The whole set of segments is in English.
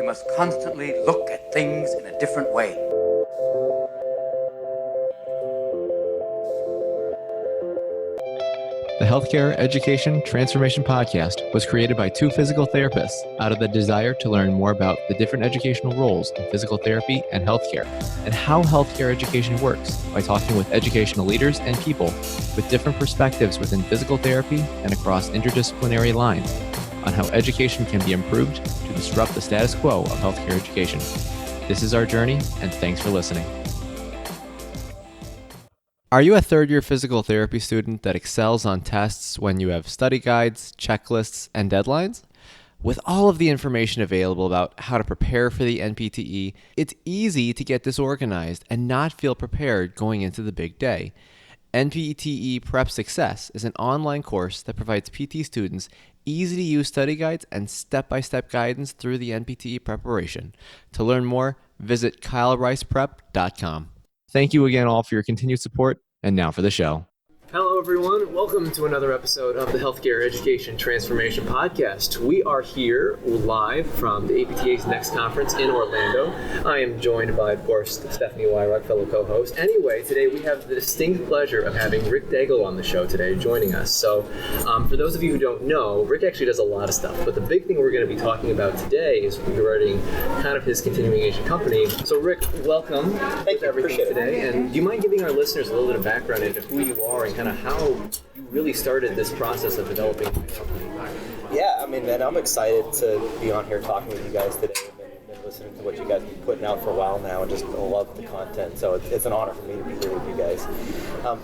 must constantly look at things in a different way. The Healthcare Education Transformation Podcast was created by two physical therapists out of the desire to learn more about the different educational roles in physical therapy and healthcare, and how healthcare education works by talking with educational leaders and people with different perspectives within physical therapy and across interdisciplinary lines on how education can be improved to disrupt the status quo of healthcare education. This is our journey, and thanks for listening. Are you a third-year physical therapy student that excels on tests when you have study guides, checklists, and deadlines? With all of the information available about how to prepare for the NPTE, it's easy to get disorganized and not feel prepared going into the big day. NPTE Prep Success is an online course that provides PT students easy-to-use study guides and step-by-step guidance through the NPTE preparation. To learn more, visit kylericeprep.com. Thank you again all for your continued support, and now for the show. Hello everyone, welcome to another episode of the Healthcare Education Transformation Podcast. We are here live from the APTA's next conference in Orlando. I am joined by, of course, Stephanie Wyrock, fellow co-host. Anyway, today we have the distinct pleasure of having Rick Daigle on the show today, joining us. So, for those of you who don't know, Rick actually does a lot of stuff, but the big thing we're going to be talking about today is regarding kind of his continuing Asian company. So Rick, welcome. Thank you, appreciate it. Today. And do you mind giving our listeners a little bit of background into who you are and kind of how you really started this process of developing the company? Yeah, I mean, man, I'm excited to be on here talking with you guys today. I've been listening to what you guys have been putting out for a while now and just love the content. So it's an honor for me to be here with you guys.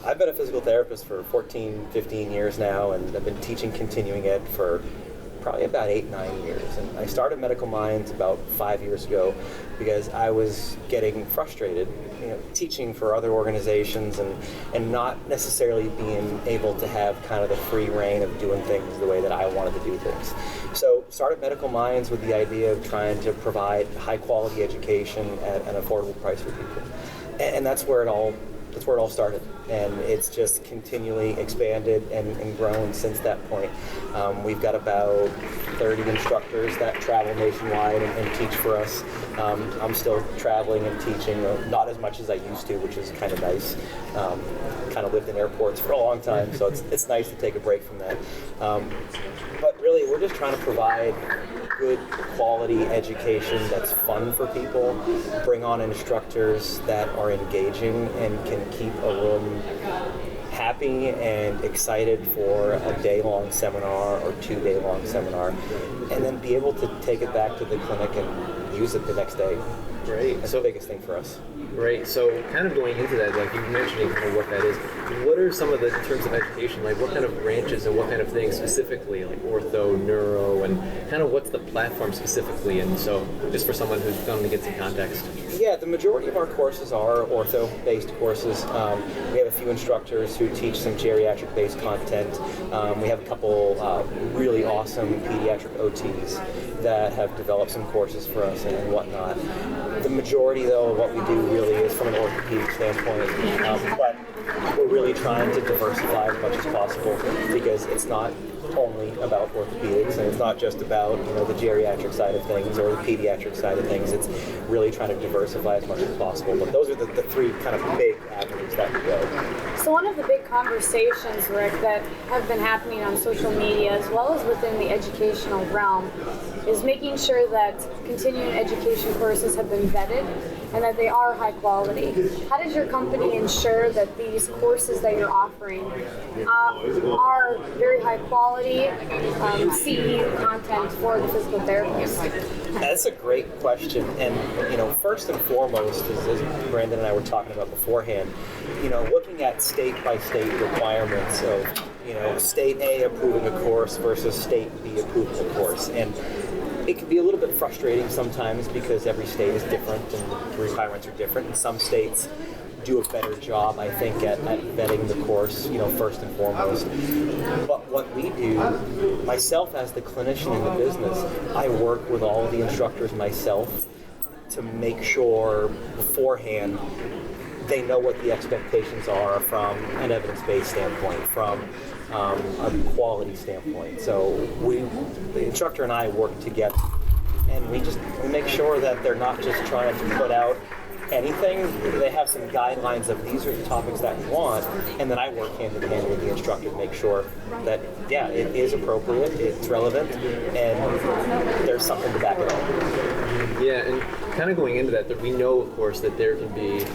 I've been a physical therapist for 14, 15 years now, and I've been teaching continuing ed for probably about 8-9 years. And I started Medical Minds about 5 years ago because I was getting frustrated, teaching for other organizations and not necessarily being able to have kind of the free reign of doing things the way that I wanted to do things. So started Medical Minds with the idea of trying to provide high quality education at an affordable price for people. And that's where it all started, and it's just continually expanded and grown since that point. We've got about 30 instructors that travel nationwide and teach for us. I'm still traveling and teaching, not as much as I used to, which is kind of nice. Kind of lived in airports for a long time, so it's nice to take a break from that. But really, we're just trying to provide good quality education that's fun for people, bring on instructors that are engaging and can keep a room happy and excited for a day-long seminar or 2-day-long seminar, and then be able to take it back to the clinic and use it the next day. Great. That's the biggest thing for us. Right. So kind of going into that, like you mentioning kind of what that is, what are some of the terms of education, like what kind of branches and what kind of things specifically, like ortho, neuro, and kind of what's the platform specifically? And so just for someone who's going to get some context. Yeah, the majority of our courses are ortho-based courses. We have a few instructors who teach some geriatric-based content. We have a couple really awesome pediatric OTs that have developed some courses for us and whatnot. The majority, though, of what we do really is from an orthopedic standpoint, but we're really trying to diversify as much as possible because it's not only about orthopedics, and it's not just about the geriatric side of things or the pediatric side of things. It's really trying to diversify as much as possible. But those are the three kind of big avenues that we go. So one of the big conversations, Rick, that have been happening on social media as well as within the educational realm is making sure that continuing education courses have been vetted and that they are high quality. How does your company ensure that these courses that you're offering are very high quality CE content for the physical therapist? That's a great question. And, first and foremost, as Brandon and I were talking about beforehand, looking at state-by-state requirements of, state A approving a course versus state B approving a course. And it can be a little bit frustrating sometimes because every state is different and the requirements are different. And some states do a better job, I think, at vetting the course, first and foremost. But what we do, myself as the clinician in the business, I work with all of the instructors myself to make sure beforehand they know what the expectations are from an evidence-based standpoint, from a quality standpoint. So the instructor and I work together and we make sure that they're not just trying to put out anything. They have some guidelines of these are the topics that we want, and then I work hand in hand with the instructor to make sure that it is appropriate, it's relevant, and there's something to back it up. Yeah, and kind of going into that, we know, of course, that there can be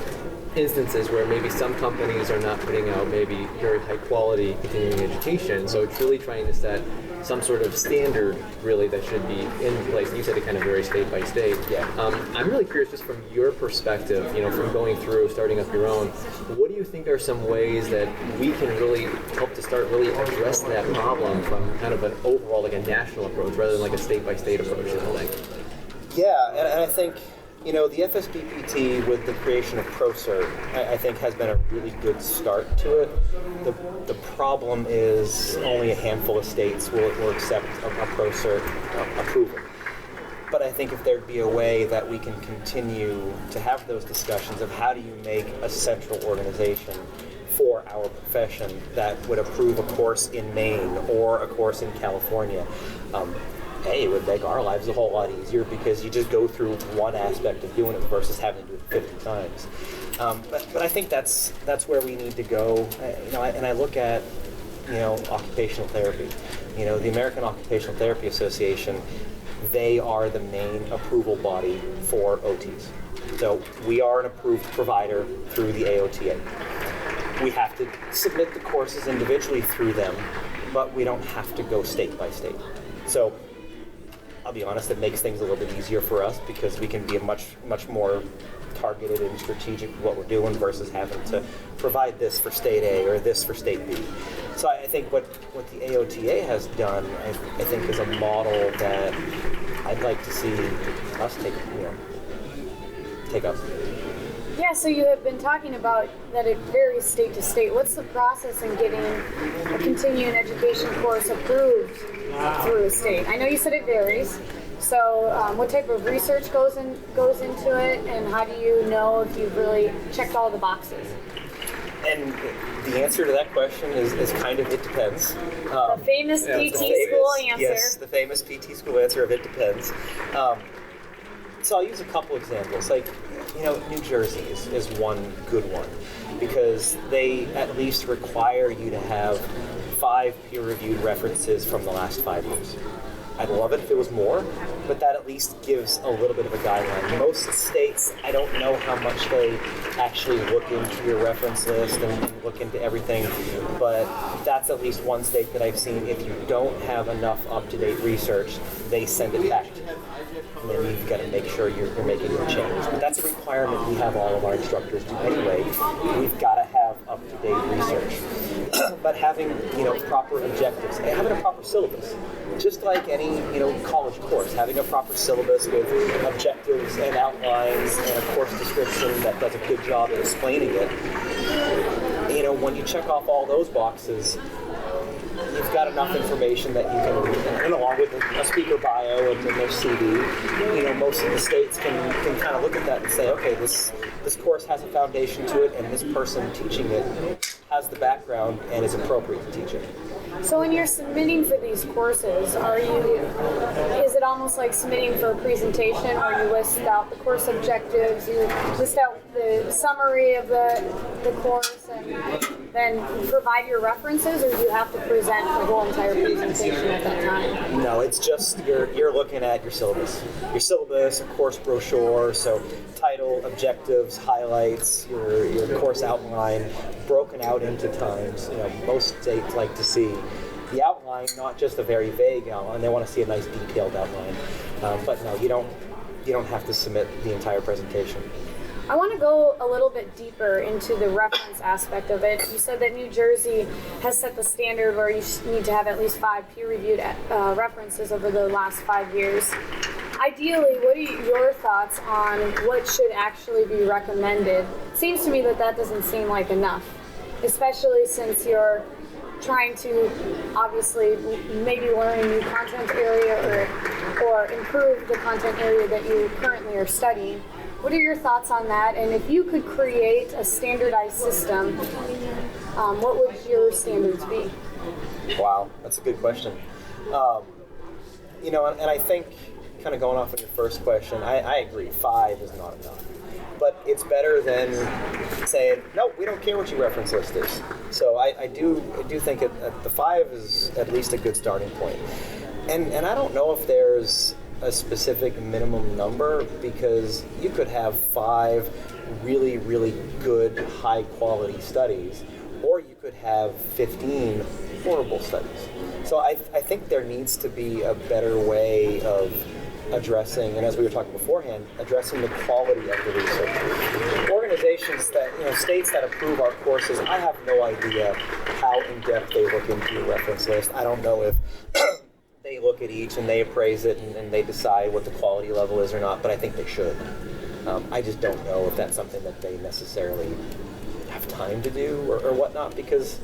instances where maybe some companies are not putting out maybe very high quality continuing education, so it's really trying to set some sort of standard really that should be in place. You said it kind of varies state by state. Yeah. I'm really curious, just from your perspective, from going through, starting up your own, what do you think are some ways that we can really help to start really address that problem from kind of an overall, like a national approach rather than like a state by state approach, Yeah, and I think the FSBPT with the creation of ProCert, I think has been a really good start to it. The problem is only a handful of states will accept a ProCert approval. But I think if there'd be a way that we can continue to have those discussions of how do you make a central organization for our profession that would approve a course in Maine or a course in California, it would make our lives a whole lot easier because you just go through one aspect of doing it versus having to do it 50 times. But I think that's where we need to go. And I look at occupational therapy. The American Occupational Therapy Association, they are the main approval body for OTs. So we are an approved provider through the AOTA. We have to submit the courses individually through them, but we don't have to go state by state. So I'll be honest, it makes things a little bit easier for us because we can be much more targeted and strategic with what we're doing versus having to provide this for state A or this for state B. So I think what the AOTA has done, I think, is a model that I'd like to see us take up. Yeah, so you have been talking about that it varies state to state. What's the process in getting a continuing education course approved through a state? I know you said it varies. So what type of research goes into it, and how do you know if you've really checked all the boxes? And the answer to that question is kind of it depends. The famous PT school answer. Yes, the famous PT school answer of it depends. So I'll use a couple examples. Like, New Jersey is one good one because they at least require you to have 5 peer-reviewed references from the last 5 years. I'd love it if it was more, but that at least gives a little bit of a guideline. Most states, I don't know how much they actually look into your reference list and look into everything, but that's at least one state that I've seen. If you don't have enough up-to-date research, they send it back to you. And then you've got to make sure you're making a change. But that's a requirement we have all of our instructors do anyway. We've got to have up-to-date research. But having, proper objectives and having a proper syllabus, just like any, college course, having a proper syllabus with objectives and outlines and a course description that does a good job of explaining it. When you check off all those boxes, you've got enough information that you can, and along with a speaker bio and their CV, most of the states can kind of look at that and say, okay, this course has a foundation to it, and this person teaching it has the background and is appropriate to teach it. So when you're submitting for these courses, is it almost like submitting for a presentation where you list out the course objectives, you list out the summary of the course, and then provide your references, or do you have to present the whole entire presentation at that time? No, it's just you're looking at your syllabus. Your syllabus, a course brochure, so title, objectives, highlights, your course outline, broken out into times. Most states like to see the outline, not just a very vague outline. They want to see a nice detailed outline. But no, you don't have to submit the entire presentation. I want to go a little bit deeper into the reference aspect of it. You said that New Jersey has set the standard where you need to have at least 5 peer-reviewed references over the last 5 years. Ideally, what are your thoughts on what should actually be recommended? It seems to me that doesn't seem like enough, especially since you're trying to obviously maybe learn a new content area or improve the content area that you currently are studying. What are your thoughts on that? And if you could create a standardized system, what would your standards be? Wow, that's a good question. And I think kind of going off on your first question, I agree, 5 is not enough. But it's better than saying, no, we don't care what your reference list is. So I do think the 5 is at least a good starting point. And I don't know if there's a specific minimum number, because you could have 5 really, really good, high-quality studies, or you could have 15 horrible studies. So I think there needs to be a better way of addressing, and as we were talking beforehand, addressing the quality of the research. Organizations that, states that approve our courses, I have no idea how in-depth they look into your reference list. I don't know if they look at each and they appraise it and they decide what the quality level is or not, but I think they should. I just don't know if that's something that they necessarily have time to do or whatnot, because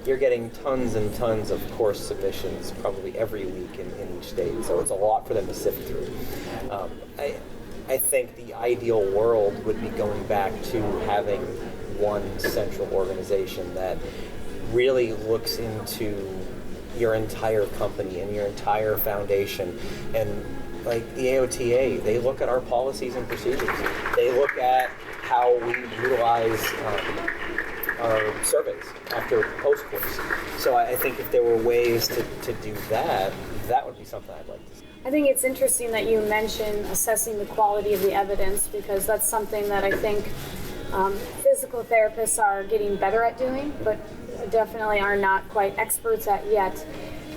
you're getting tons and tons of course submissions probably every week in each state, so it's a lot for them to sift through. I think the ideal world would be going back to having one central organization that really looks into your entire company and your entire foundation. And like the AOTA, they look at our policies and procedures. They look at how we utilize our surveys after post-course. So I think if there were ways to do that, that would be something I'd like to see. I think it's interesting that you mention assessing the quality of the evidence, because that's something that I think physical therapists are getting better at doing, but definitely are not quite experts at yet.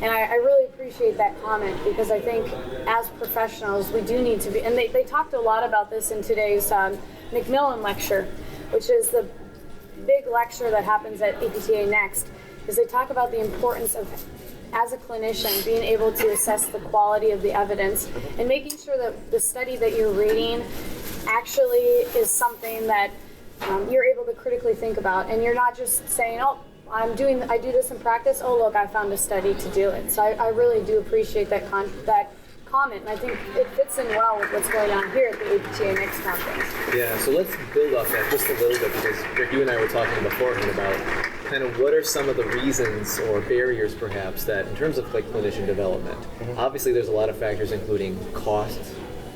And I really appreciate that comment, because I think as professionals, we do need to be, and they talked a lot about this in today's Macmillan lecture, which is the big lecture that happens at APTA Next, is they talk about the importance of, as a clinician, being able to assess the quality of the evidence and making sure that the study that you're reading actually is something that you're able to critically think about, and you're not just saying, oh, I do this in practice, oh look, I found a study to do it. So I really do appreciate that comment, and I think it fits in well with what's going on here at the APTA Next conference. Yeah, so let's build off that just a little bit, because Rick, you and I were talking beforehand about kind of what are some of the reasons or barriers perhaps that in terms of like clinician development. Obviously there's a lot of factors including cost,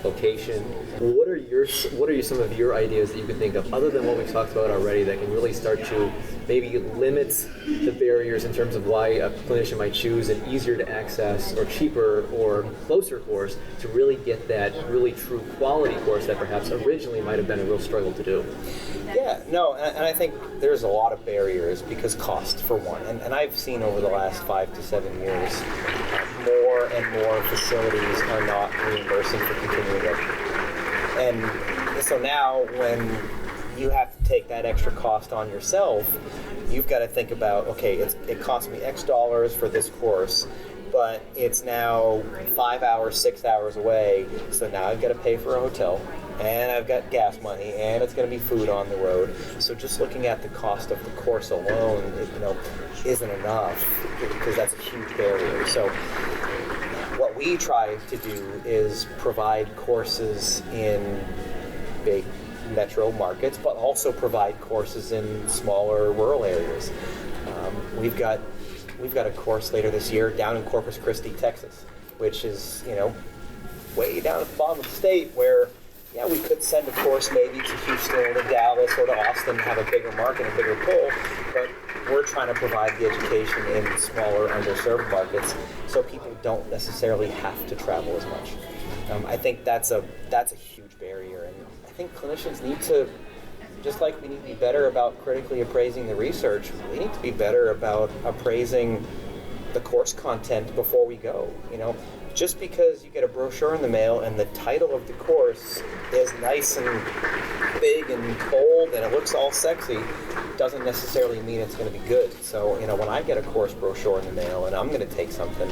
location. What are some of your ideas that you can think of, other than what we've talked about already, that can really start to maybe limit the barriers in terms of why a clinician might choose an easier to access or cheaper or closer course to really get that really true quality course that perhaps originally might have been a real struggle to do? Yeah, no, and I think there's a lot of barriers because cost, for one. And I've seen over the last 5 to 7 years, more and more facilities are not reimbursing for continuing education. And so now when you have to take that extra cost on yourself, you've got to think about, okay, it costs me X dollars for this course, but it's now 5 hours, 6 hours away, so now I've got to pay for a hotel, and I've got gas money, and it's going to be food on the road. So just looking at the cost of the course alone, isn't enough, because that's a huge barrier. So what we try to do is provide courses in big metro markets, but also provide courses in smaller rural areas. We've got a course later this year down in Corpus Christi, Texas, which is way down at the bottom of the state, where we could send a course maybe to Houston or to Dallas or to Austin, have a bigger market, a bigger pull, but we're trying to provide the education in smaller, underserved markets so people don't necessarily have to travel as much. I think that's a huge barrier, and I think clinicians need to, just like we need to be better about critically appraising the research, we need to be better about appraising the course content before we go. Just because you get a brochure in the mail and the title of the course is nice and big and bold and it looks all sexy, doesn't necessarily mean it's going to be good. So, when I get a course brochure in the mail and I'm going to take something,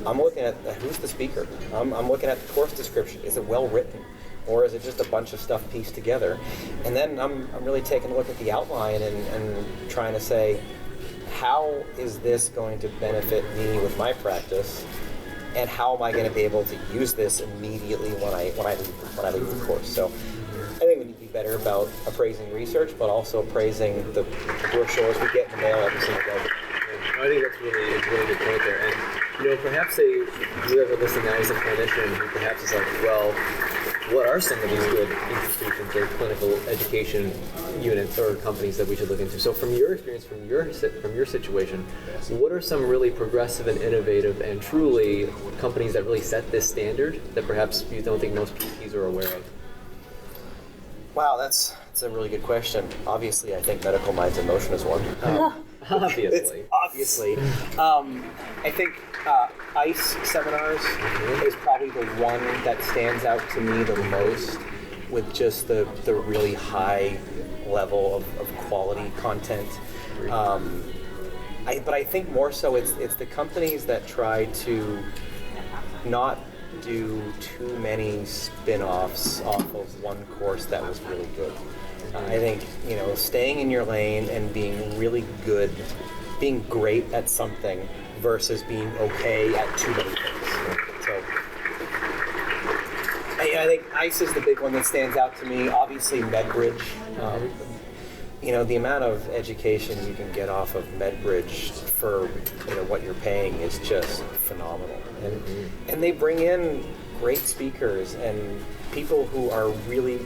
I'm looking at who's the speaker. I'm looking at the course description. Is it well written? Or is it just a bunch of stuff pieced together? And then I'm really taking a look at the outline and trying to say, how is this going to benefit me with my practice? And how am I going to be able to use this immediately when I leave the course? So I think we need to be better about appraising research, but also appraising the brochures we get in the mail every single day. I think that's a really good point there. And perhaps you ever listen to as a clinician who perhaps is like, well, what are some of these good institutions or clinical education units or companies that we should look into? So from your experience, from your situation, what are some really progressive and innovative and truly companies that really set this standard that perhaps you don't think most PTs are aware of? Wow, that's a really good question. Obviously, I think Medical Minds in Motion is one. Obviously. I think ICE seminars is probably the one that stands out to me the most, with just the really high level of quality content. But I think more so it's the companies that try to not do too many spin-offs off of one course that was really good. I think, staying in your lane and being really good, being great at something versus being okay at too many things. So I think ICE is the big one that stands out to me. Obviously, MedBridge. The amount of education you can get off of MedBridge for what you're paying is just phenomenal. And they bring in great speakers and people who are really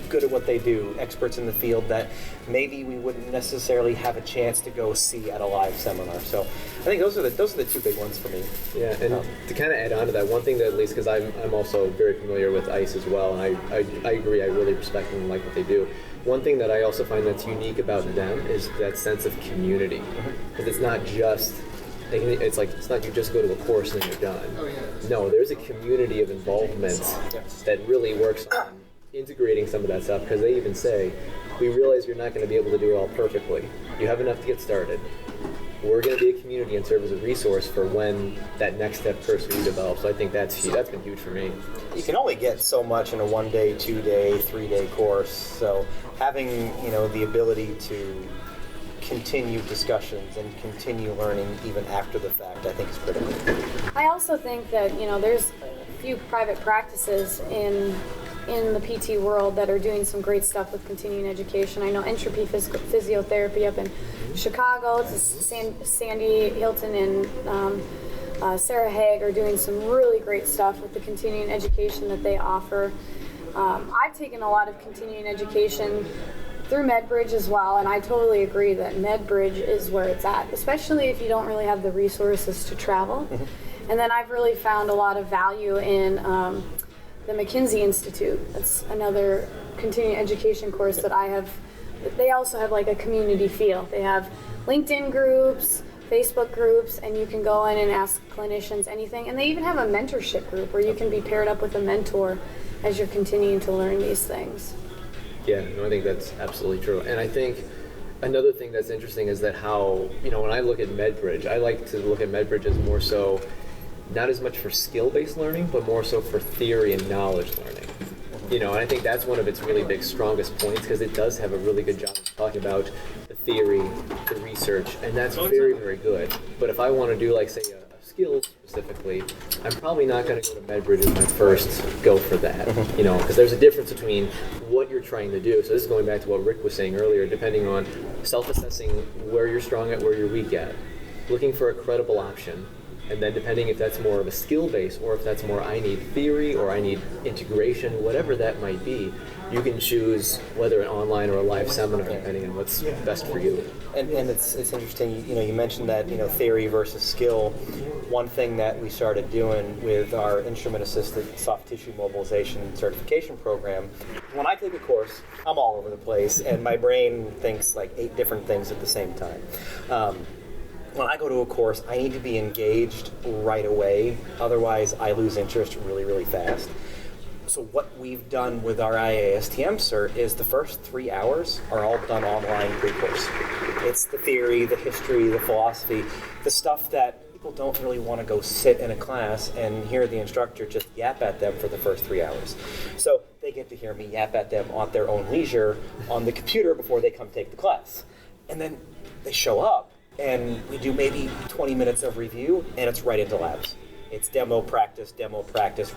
good at what they do, experts in the field that maybe we wouldn't necessarily have a chance to go see at a live seminar. So I think those are the two big ones for me. Yeah, and to kind of add on to that, one thing that, at least because I'm also very familiar with ICE as well, and I agree, I really respect them and like what they do. One thing that I also find that's unique about them is that sense of community, because it's not just you just go to a course and then you're done. No, there's a community of involvement that really works on integrating some of that stuff, because they even say, we realize you're not going to be able to do it all perfectly. You have enough to get started. We're going to be a community and serve as a resource for when that next step occurs for you develops. So I think that's been huge for me. You can only get so much in a 1-day, 2-day, 3-day course. So having the ability to continue discussions and continue learning even after the fact, I think is critical. I also think that there's a few private practices in the PT world that are doing some great stuff with continuing education. I know Entropy Physiotherapy up in Chicago, it's Sandy Hilton and Sarah Haig are doing some really great stuff with the continuing education that they offer. I've taken a lot of continuing education through MedBridge as well, and I totally agree that MedBridge is where it's at, especially if you don't really have the resources to travel. And then I've really found a lot of value in the McKinsey Institute. That's another continuing education course that I have. They also have like a community feel. They have LinkedIn groups, Facebook groups, and you can go in and ask clinicians anything. And they even have a mentorship group where you can be paired up with a mentor as you're continuing to learn these things. Yeah, no, I think that's absolutely true. And I think another thing that's interesting is that how, when I look at MedBridge, I like to look at MedBridge as more so not as much for skill-based learning, but more so for theory and knowledge learning. And I think that's one of its really big, strongest points, because it does have a really good job of talking about the theory, the research, and that's very, very good. But if I want to do, like, say, a skill specifically, I'm probably not going to go to MedBridge as my first go for that, because there's a difference between what you're trying to do. So this is going back to what Rick was saying earlier, depending on self-assessing where you're strong at, where you're weak at, looking for a credible option. And then depending if that's more of a skill base or if that's more I need theory or I need integration, whatever that might be, you can choose whether an online or a live seminar depending on what's best for you. And it's interesting, you mentioned that, theory versus skill. One thing that we started doing with our instrument-assisted soft tissue mobilization certification program, when I take a course, I'm all over the place and my brain thinks like 8 different things at the same time. When I go to a course, I need to be engaged right away. Otherwise, I lose interest really, really fast. So what we've done with our IASTM cert is the first 3 hours are all done online pre-course. It's the theory, the history, the philosophy, the stuff that people don't really want to go sit in a class and hear the instructor just yap at them for the first 3 hours. So they get to hear me yap at them at their own leisure on the computer before they come take the class. And then they show up. And we do maybe 20 minutes of review, and it's right into labs. It's demo practice,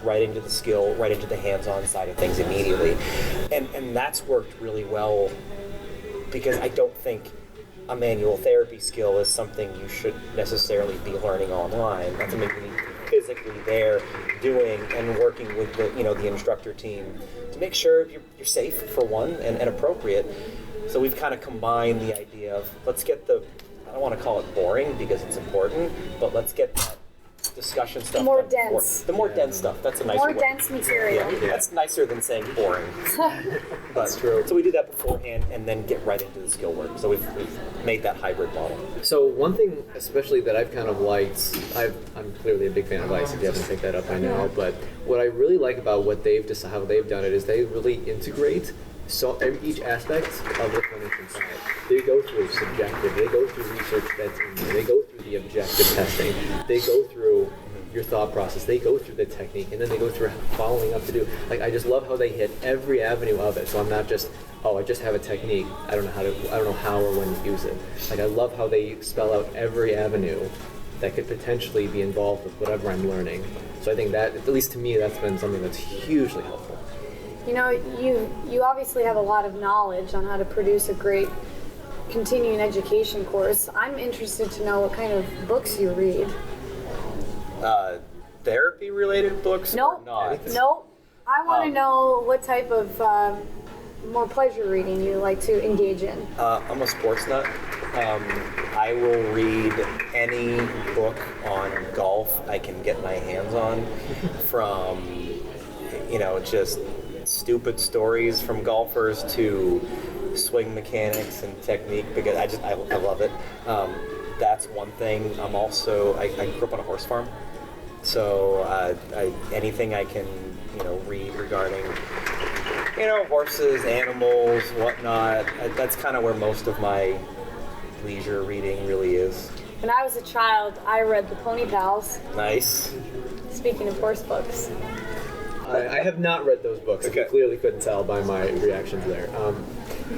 right into the skill, right into the hands-on side of things immediately. And that's worked really well, because I don't think a manual therapy skill is something you should necessarily be learning online. That's something you need to be physically there doing and working with the instructor team to make sure you're safe for one and appropriate. So we've kind of combined the idea of let's get I don't want to call it boring because it's important, but let's get that discussion stuff more done dense. the more dense stuff. That's a nicer More way. dense material. Yeah, that's nicer than saying boring. That's true. So we do that beforehand and then get right into the skill work. So we've made that hybrid model. So one thing especially that I've kind of liked, I'm clearly a big fan of ICE if you haven't picked that up by now, but what I really like about what they've how they've done it is they really integrate each aspect of the clinician side. They go through subjective, they go through research that's in there, they go through the objective testing, they go through your thought process, they go through the technique, and then they go through following up to do. Like, I just love how they hit every avenue of it. So I'm not just, I just have a technique. I don't know how or when to use it. Like, I love how they spell out every avenue that could potentially be involved with whatever I'm learning. So I think that, at least to me, that's been something that's hugely helpful. You know, you obviously have a lot of knowledge on how to produce a great continuing education course. I'm interested to know what kind of books you read. Therapy-related books or not? Nope. I want to know what type of more pleasure reading you like to engage in. I'm a sports nut. I will read any book on golf I can get my hands on, from, just stupid stories from golfers to swing mechanics and technique, because I love it. That's one thing. I grew up on a horse farm, so anything I can read regarding horses, animals, whatnot. That's kind of where most of my leisure reading really is. When I was a child, I read the Pony Pals. Nice. Speaking of horse books. I have not read those books. Okay. You clearly couldn't tell by my reactions there.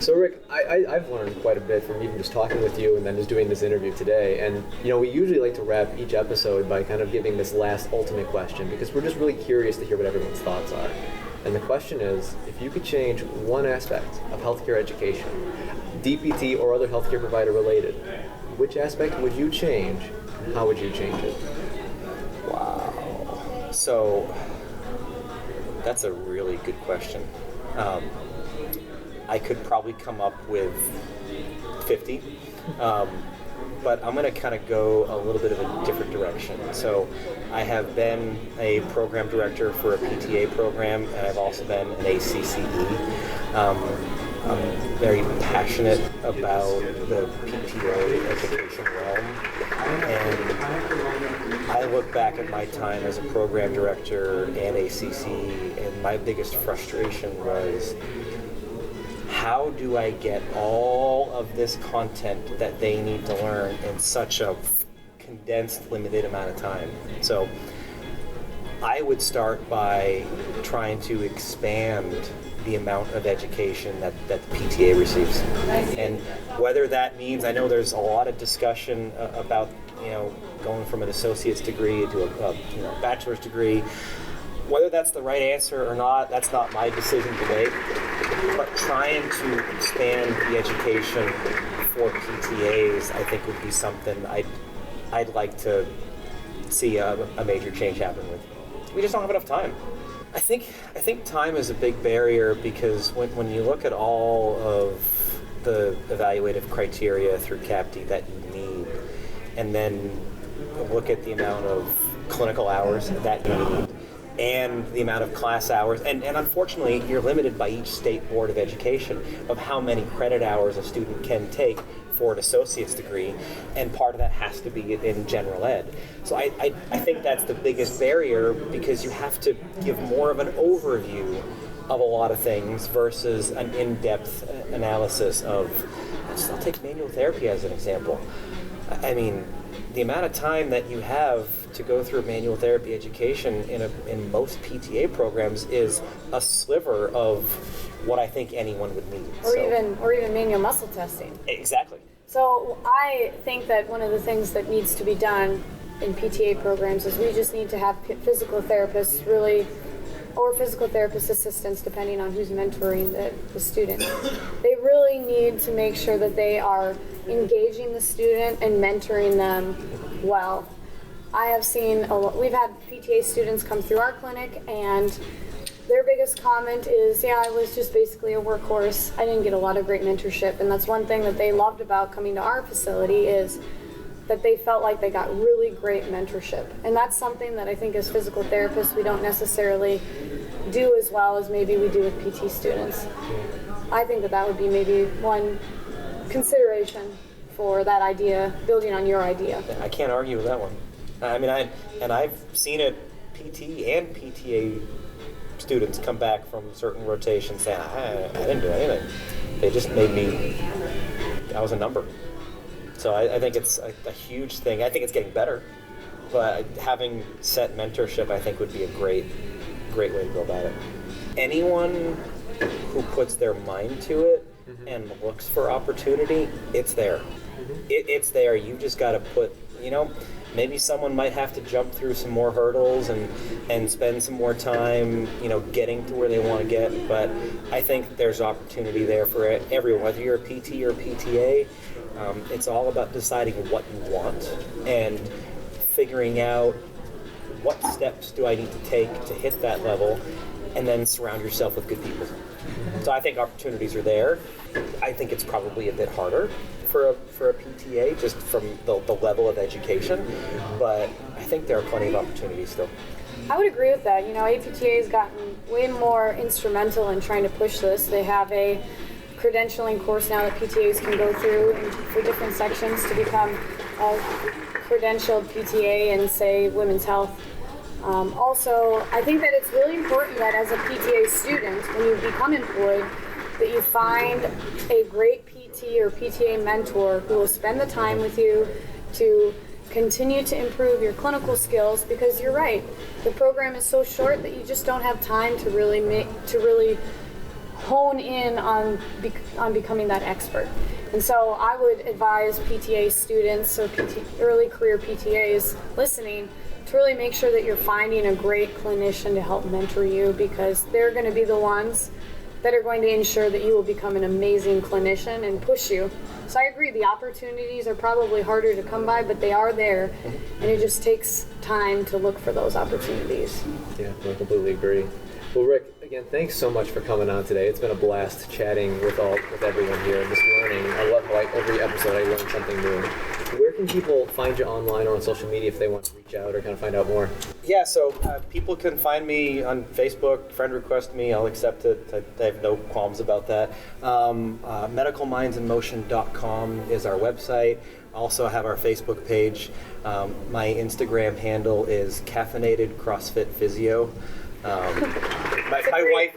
So Rick, I've learned quite a bit from even just talking with you and then just doing this interview today. And we usually like to wrap each episode by kind of giving this last ultimate question, because we're just really curious to hear what everyone's thoughts are. And the question is, if you could change one aspect of healthcare education, DPT or other healthcare provider related, which aspect would you change? How would you change it? Wow. So that's a really good question. I could probably come up with 50, but I'm going to kind of go a little bit of a different direction. So I have been a program director for a PTA program, and I've also been an ACCE. I'm very passionate about the PTA education realm, and I look back at my time as a program director and ACCE, and my biggest frustration was, how do I get all of this content that they need to learn in such a condensed, limited amount of time? So I would start by trying to expand the amount of education that the PTA receives. And whether that means, I know there's a lot of discussion about going from an associate's degree to a bachelor's degree. Whether that's the right answer or not, that's not my decision to make. But trying to expand the education for PTAs, I think, would be something I'd like to see a major change happen with. We just don't have enough time. I think time is a big barrier, because when you look at all of the evaluative criteria through CAPTE that you need, and then look at the amount of clinical hours that you need, and the amount of class hours, and unfortunately you're limited by each state board of education of how many credit hours a student can take for an associate's degree, and part of that has to be in general ed. So I think that's the biggest barrier, because you have to give more of an overview of a lot of things versus an in-depth analysis of, I'll take manual therapy as an example. I mean, the amount of time that you have to go through manual therapy education in most PTA programs is a sliver of what I think anyone would need. Or even manual muscle testing. Exactly. So I think that one of the things that needs to be done in PTA programs is we just need to have physical therapists or physical therapist assistants, depending on who's mentoring the student. They really need to make sure that they are engaging the student and mentoring them well. I have seen we've had PTA students come through our clinic, and their biggest comment is, yeah, I was just basically a workhorse. I didn't get a lot of great mentorship. And that's one thing that they loved about coming to our facility, is that they felt like they got really great mentorship. And that's something that I think as physical therapists we don't necessarily do as well as maybe we do with PT students. I think that that would be maybe one consideration for that idea, building on your idea. I can't argue with that one. I mean, I've seen it, PT and PTA students come back from certain rotations saying, I didn't do anything. They just made me, I was a number. So I think it's a huge thing. I think it's getting better, but having set mentorship, I think, would be a great way to go about it. Anyone who puts their mind to it and looks for opportunity, it's there. It's there. You just got to put, maybe someone might have to jump through some more hurdles and spend some more time, getting to where they want to get. But I think there's opportunity there for everyone, whether you're a PT or a PTA. It's all about deciding what you want and figuring out what steps do I need to take to hit that level, and then surround yourself with good people. So I think opportunities are there. I think it's probably a bit harder for a PTA just from the level of education, but I think there are plenty of opportunities still. I would agree with that. APTA has gotten way more instrumental in trying to push this. They have a credentialing course now that PTAs can go through for different sections to become a credentialed PTA in, say, women's health. Also, I think that it's really important that as a PTA student, when you become employed, that you find a great PT or PTA mentor who will spend the time with you to continue to improve your clinical skills, because you're right, the program is so short that you just don't have time to really hone in on becoming that expert. And so I would advise PTA students or early career PTAs listening to really make sure that you're finding a great clinician to help mentor you, because they're going to be the ones that are going to ensure that you will become an amazing clinician and push you. So I agree, the opportunities are probably harder to come by, but they are there, and it just takes time to look for those opportunities. Yeah, I completely agree. Well, Rick, again, thanks so much for coming on today. It's been a blast chatting with everyone here and just learning. I love how every episode I learn something new. Where can people find you online or on social media if they want to reach out or kind of find out more? Yeah, so people can find me on Facebook, friend request me, I'll accept it. I have no qualms about that. medicalmindsinmotion.com is our website. Also have our Facebook page. My Instagram handle is caffeinated CrossFit Physio. My wife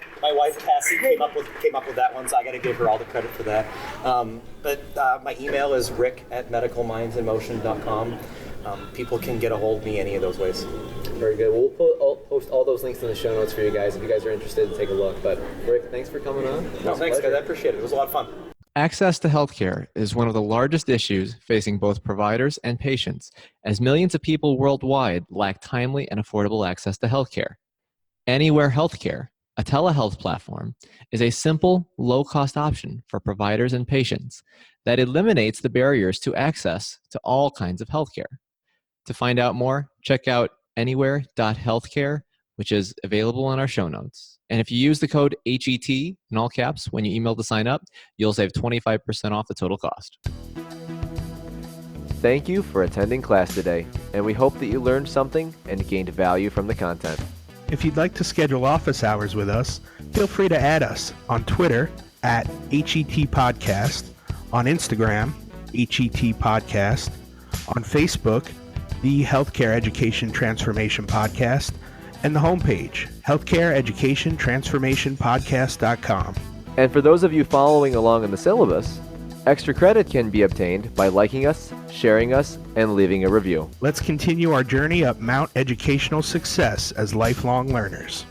Cassie came up with that one, so I got to give her all the credit for that. But my email is rick@medicalmindsinmotion.com. People can get a hold of me any of those ways. Very good. We'll post all those links in the show notes for you guys if you guys are interested to take a look. But Rick, thanks for coming on. No, thanks, guys. I appreciate it. It was a lot of fun. Access to healthcare is one of the largest issues facing both providers and patients, as millions of people worldwide lack timely and affordable access to healthcare. Anywhere Healthcare, a telehealth platform, is a simple, low-cost option for providers and patients that eliminates the barriers to access to all kinds of healthcare. To find out more, check out anywhere.healthcare, which is available on our show notes. And if you use the code HET in all caps when you email to sign up, you'll save 25% off the total cost. Thank you for attending class today, and we hope that you learned something and gained value from the content. If you'd like to schedule office hours with us, feel free to add us on Twitter at HET Podcast, on Instagram, HET Podcast, on Facebook, the Healthcare Education Transformation Podcast, and the homepage, healthcareeducationtransformationpodcast.com. And for those of you following along in the syllabus, extra credit can be obtained by liking us, sharing us, and leaving a review. Let's continue our journey up Mount Educational Success as lifelong learners.